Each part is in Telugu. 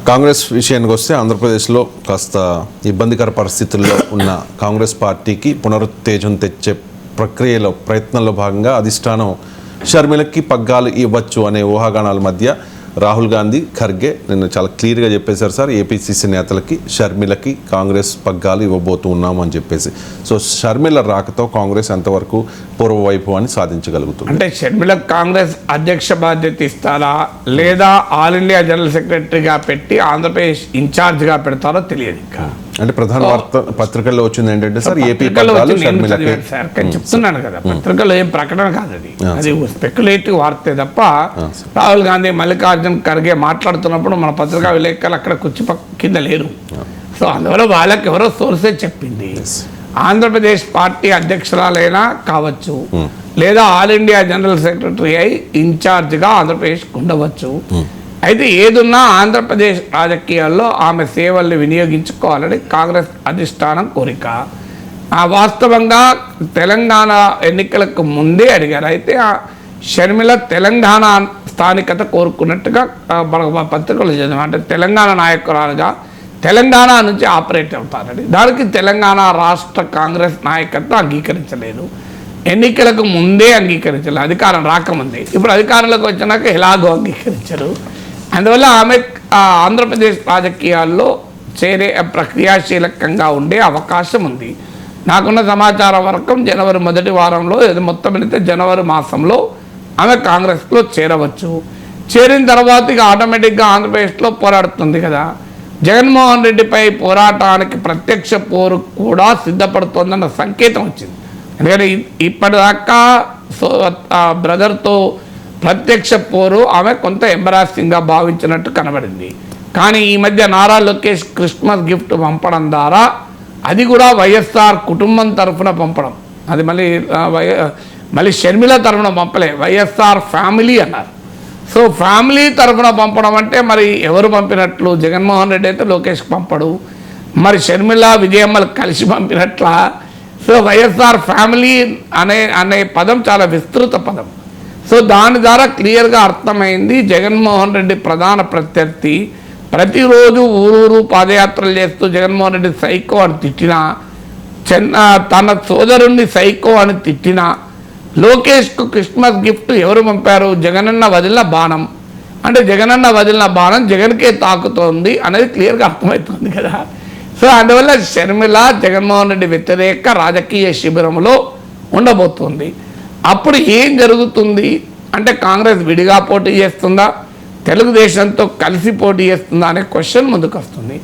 కాంగ్రెస్ విషయానికి వస్తే ఆంధ్రప్రదేశ్లో కాస్త ఇబ్బందికర పరిస్థితుల్లో ఉన్న కాంగ్రెస్ పార్టీకి పునరుత్తేజం తెచ్చే ప్రయత్నంలో భాగంగా అధిష్టానం షర్మిలకి పగ్గాలు ఇవ్వచ్చు అనే ఊహాగానాల మధ్య రాహుల్ గాంధీ, ఖర్గే నిన్న చాలా క్లియర్గా చెప్పేశారు సార్, ఏపీసీసీ నేతలకి షర్మిలకి కాంగ్రెస్ పగ్గాలు ఇవ్వబోతూ ఉన్నాము అని చెప్పేసి. సో షర్మిల రాకతో కాంగ్రెస్ ఎంతవరకు పూర్వవైభవాన్ని సాధించగలుగుతుంది? అంటే షర్మిలకు కాంగ్రెస్ అధ్యక్ష బాధ్యత ఇస్తారా లేదా ఆల్ ఇండియా జనరల్ సెక్రటరీగా పెట్టి ఆంధ్రప్రదేశ్ ఇన్ఛార్జ్గా పెడతారో తెలియదు. ఇంకా అంటే ప్రధాన వార్త పత్రికల్లో వచ్చింది ఏంటంటే సార్, ఏపీ సార్ చెప్తున్నాను కదా, పత్రికల్లో ఏం ప్రకటన కాదు, అది స్పెక్యులేటివ్ వార్తే తప్ప. రాహుల్ గాంధీ, మల్లికార్జున్ ఖర్గే మాట్లాడుతున్నప్పుడు మన పత్రికా విలేకరులు అక్కడ కుర్చీ కింద లేరు. సో అందువల్ల వాళ్ళకి ఎవరో సోర్సే చెప్పింది. ఆంధ్రప్రదేశ్ పార్టీ అధ్యక్షురాలైనా కావచ్చు, లేదా ఆల్ ఇండియా జనరల్ సెక్రటరీ అయి ఇన్ఛార్జ్గా ఆంధ్రప్రదేశ్ ఉండవచ్చు. అయితే ఏదున్నా ఆంధ్రప్రదేశ్ రాజకీయాల్లో ఆమె సేవల్ని వినియోగించుకోవాలని కాంగ్రెస్ అధిష్టానం కోరిక. వాస్తవంగా తెలంగాణ ఎన్నికలకు ముందే అడిగారు. అయితే షర్మిల తెలంగాణ స్థానికత కోరుకున్నట్టుగా పత్రికలు చదివాం. అంటే తెలంగాణ నాయకురాలుగా తెలంగాణ నుంచి ఆపరేట్ అవుతారని. దానికి తెలంగాణ రాష్ట్ర కాంగ్రెస్ నాయకత్వం అంగీకరించలేదు. ఎన్నికలకు ముందే అంగీకరించలేదు, అధికారం రాకముందే. ఇప్పుడు అధికారంలోకి వచ్చినాక ఎలాగో అంగీకరించరు. అందువల్ల ఆమె ఆంధ్రప్రదేశ్ రాజకీయాల్లో చేరే క్రియాశీలకంగా ఉండే అవకాశం ఉంది. నాకున్న సమాచారం వరకు జనవరి మొదటి వారంలో, మొత్తం అయితే జనవరి మాసంలో ఆమె కాంగ్రెస్లో చేరవచ్చు. చేరిన తర్వాత ఇక ఆటోమేటిక్గా ఆంధ్రప్రదేశ్లో పోరాడుతుంది కదా. జగన్మోహన్ రెడ్డిపై పోరాటానికి ప్రత్యక్ష పోరు కూడా సిద్ధపడుతోందన్న సంకేతం వచ్చింది. ఎందుకంటే ఇప్పటిదాకా బ్రదర్తో ప్రత్యక్ష పోరు ఆమె కొంత ఎంబరాసింగ్గా భావించినట్టు కనబడింది. కానీ ఈ మధ్య నారా లోకేష్ క్రిస్మస్ గిఫ్ట్ పంపడం ద్వారా, అది కూడా వైఎస్ఆర్ కుటుంబం తరఫున పంపడం, అది మళ్ళీ షర్మిల తరఫున పంపలే, వైఎస్ఆర్ ఫ్యామిలీ అన్నారు. సో ఫ్యామిలీ తరఫున పంపడం అంటే మరి ఎవరు పంపినట్లు? జగన్మోహన్ రెడ్డి అయితే లోకేష్కి పంపడు, మరి షర్మిల, విజయమ్మలు కలిసి పంపినట్ల. సో వైఎస్ఆర్ ఫ్యామిలీ అనే పదం చాలా విస్తృత పదం. సో దాని ద్వారా క్లియర్గా అర్థమైంది, జగన్మోహన్ రెడ్డి ప్రధాన ప్రత్యర్థి. ప్రతిరోజు ఊరూరు పాదయాత్రలు చేస్తూ జగన్మోహన్ రెడ్డి సైకో అని తిట్టినా, తన సోదరుణ్ణి సైకో అని తిట్టినా, లోకేష్కు క్రిస్మస్ గిఫ్ట్ ఎవరు పంపారు? జగనన్న వదిలిన బాణం. అంటే జగనన్న వదిలిన బాణం జగన్కే తాకుతోంది అనేది క్లియర్గా అర్థమవుతుంది కదా. సో అందువల్ల షర్మిల జగన్మోహన్ రెడ్డి వ్యతిరేక రాజకీయ శిబిరంలో ఉండబోతుంది. అప్పుడు ఏం జరుగుతుంది అంటే, కాంగ్రెస్ విడిగా పోటీ చేస్తుందా, తెలుగుదేశంతో కలిసి పోటీ చేస్తుందా అనే క్వశ్చన్ ముందుకు వస్తుంది.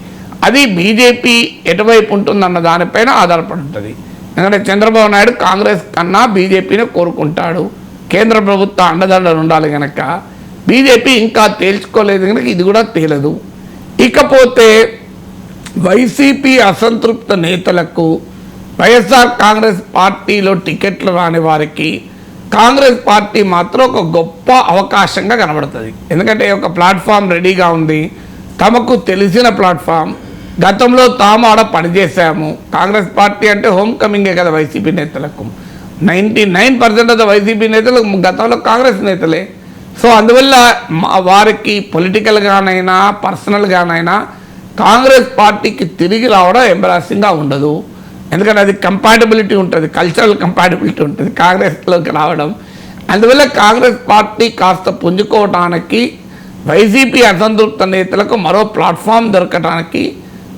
అది బీజేపీ ఎటువైపు ఉంటుందన్న దానిపైన ఆధారపడి ఉంటుంది. ఎందుకంటే చంద్రబాబు నాయుడు కాంగ్రెస్ కన్నా బీజేపీని కోరుకుంటాడు. కేంద్ర ప్రభుత్వ అండదండలు ఉండాలి కనుక బీజేపీ ఇంకా తేల్చుకోలేదు కనుక ఇది కూడా తేలదు. ఇకపోతే వైసీపీ అసంతృప్త నేతలకు, వైఎస్ఆర్ కాంగ్రెస్ పార్టీలో టికెట్లు రాని వారికి కాంగ్రెస్ పార్టీ మాత్రం ఒక గొప్ప అవకాశంగా కనబడుతుంది. ఎందుకంటే ఒక ప్లాట్ఫామ్ రెడీగా ఉంది, తమకు తెలిసిన ప్లాట్ఫామ్. గతంలో తాము ఆడ పనిచేసాము. కాంగ్రెస్ పార్టీ అంటే హోమ్ కమింగే కదా వైసీపీ నేతలకు. 99% ఆఫ్ ద వైసీపీ నేతలు గతంలో కాంగ్రెస్ నేతలే. సో అందువల్ల వారికి పొలిటికల్గానైనా పర్సనల్గానైనా కాంగ్రెస్ పార్టీకి తిరిగి రావడం ఎంబరాసింగ్గా ఉండదు. ఎందుకంటే అది కంపాటబిలిటీ ఉంటుంది, కల్చరల్ కంపాటబిలిటీ ఉంటుంది కాంగ్రెస్లోకి రావడం. అందువల్ల కాంగ్రెస్ పార్టీ కాస్త పుంజుకోవటానికి, వైసీపీ అసంతృప్త నేతలకు మరో ప్లాట్ఫామ్ దొరకటానికి,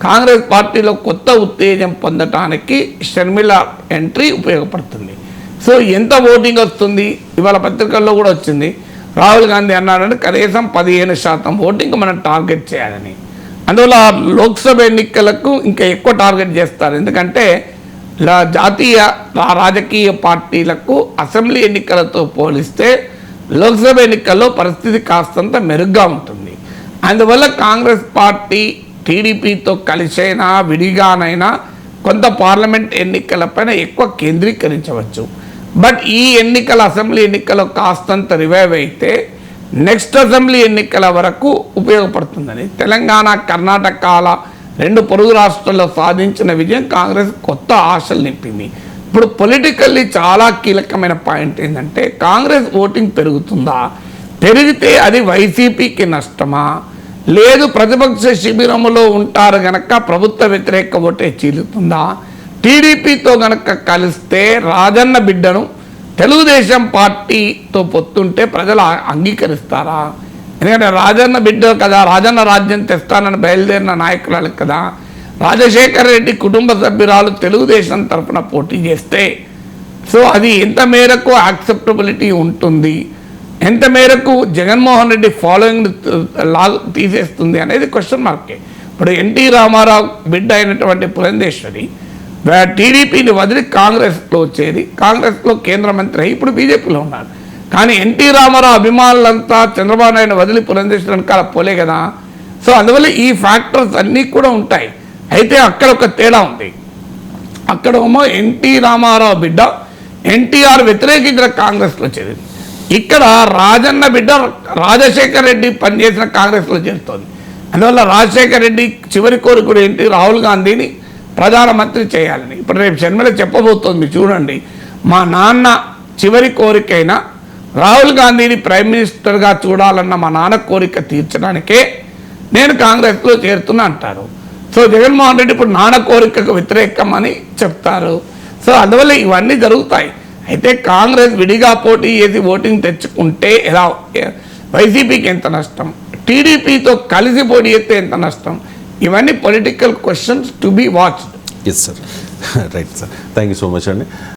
కాంగ్రెస్ పార్టీలో కొత్త ఉత్తేజం పొందటానికి షర్మిల ఎంట్రీ ఉపయోగపడుతుంది. సో ఎంత ఓటింగ్ వస్తుంది? ఇవాళ పత్రికల్లో కూడా వచ్చింది. రాహుల్ గాంధీ అన్నాడంటే కనీసం 15% ఓటింగ్ మనం టార్గెట్ చేయాలని. అందువల్ల లోక్సభ ఎన్నికలకు ఇంకా ఎక్కువ టార్గెట్ చేస్తారు. ఎందుకంటే జాతీయ రాజకీయ పార్టీలకు అసెంబ్లీ ఎన్నికలతో పోలిస్తే లోక్సభ ఎన్నికల్లో పరిస్థితి కాస్తంత మెరుగ్గా ఉంటుంది. అందువల్ల కాంగ్రెస్ పార్టీ టీడీపీతో కలిసైనా విడిగానైనా కొంత పార్లమెంట్ ఎన్నికలపైన ఎక్కువ కేంద్రీకరించవచ్చు. బట్ ఈ ఎన్నికల అసెంబ్లీ ఎన్నికల్లో కాస్తంత రివైవ్ అయితే నెక్స్ట్ అసెంబ్లీ ఎన్నికల వరకు ఉపయోగపడుతుందని. తెలంగాణ, కర్ణాటకల 2 పొరుగు రాష్ట్రాల్లో సాధించిన విజయం కాంగ్రెస్ కొత్త ఆశలు నింపింది. ఇప్పుడు పొలిటికల్లీ చాలా కీలకమైన పాయింట్ ఏంటంటే, కాంగ్రెస్ ఓటింగ్ పెరుగుతుందా, పెరిగితే అది వైసీపీకి నష్టమా లేదు ప్రతిపక్ష శిబిరంలో ఉంటారు గనక ప్రభుత్వ వ్యతిరేక ఓటే చీలుతుందా, టీడీపీతో గనక కలిస్తే రాజన్న బిడ్డను తెలుగుదేశం పార్టీతో పొత్తుంటే ప్రజలు అంగీకరిస్తారా? ఎందుకంటే రాజన్న బిడ్డ కదా, రాజన్న రాజ్యం తెస్తానని బయలుదేరిన నాయకురాలు కదా. రాజశేఖర రెడ్డి కుటుంబ సభ్యురాలు తెలుగుదేశం తరఫున పోటీ చేస్తే సో అది ఎంత మేరకు యాక్సెప్టబిలిటీ ఉంటుంది, ఎంత మేరకు జగన్మోహన్ రెడ్డి ఫాలోయింగ్ తీసేస్తుంది అనేది క్వశ్చన్ మార్కే. ఇప్పుడు ఎన్టీ రామారావు బిడ్డ అయినటువంటి పురంధేశ్వరి టీడీపీని వదిలి కాంగ్రెస్లో వచ్చేది, కాంగ్రెస్లో కేంద్ర మంత్రి అయ్యి ఇప్పుడు బీజేపీలో ఉన్నారు. కానీ ఎన్టీ రామారావు అభిమానులంతా చంద్రబాబు నాయుడు వదిలి పురంధేశ్వరి వెనకాల పోలే కదా. సో అందువల్ల ఈ ఫ్యాక్టర్స్ అన్నీ కూడా ఉంటాయి. అయితే అక్కడ ఒక తేడా ఉంది. అక్కడేమో ఎన్టీ రామారావు బిడ్డ ఎన్టీఆర్ వ్యతిరేకించిన కాంగ్రెస్లో చేరింది. ఇక్కడ రాజన్న బిడ్డ రాజశేఖర రెడ్డి పనిచేసిన కాంగ్రెస్లో చేరుతోంది. అందువల్ల రాజశేఖర రెడ్డి చివరి కోరికడు ఏంటి, రాహుల్ గాంధీని ప్రధానమంత్రి చేయాలని. ఇప్పుడు రేపు షర్మిల చెప్పబోతోంది చూడండి, మా నాన్న చివరి కోరికైనా రాహుల్ గాంధీని ప్రైమ్ మినిస్టర్గా చూడాలన్న మా నాన్న కోరిక తీర్చడానికే నేను కాంగ్రెస్లో చేరుతున్నా అంటారు. సో జగన్మోహన్ రెడ్డి ఇప్పుడు నాన్న కోరికకు వ్యతిరేకం అని చెప్తారు. సో అందువల్ల ఇవన్నీ జరుగుతాయి. అయితే కాంగ్రెస్ విడిగా పోటీ చేసి ఓటింగ్ తెచ్చుకుంటే ఎలా, వైసీపీకి ఎంత నష్టం, టీడీపీతో కలిసి పోటీ చేస్తే ఎంత నష్టం, ఇవన్నీ political questions to be watched. Yes sir, right sir, thank you so much అండి.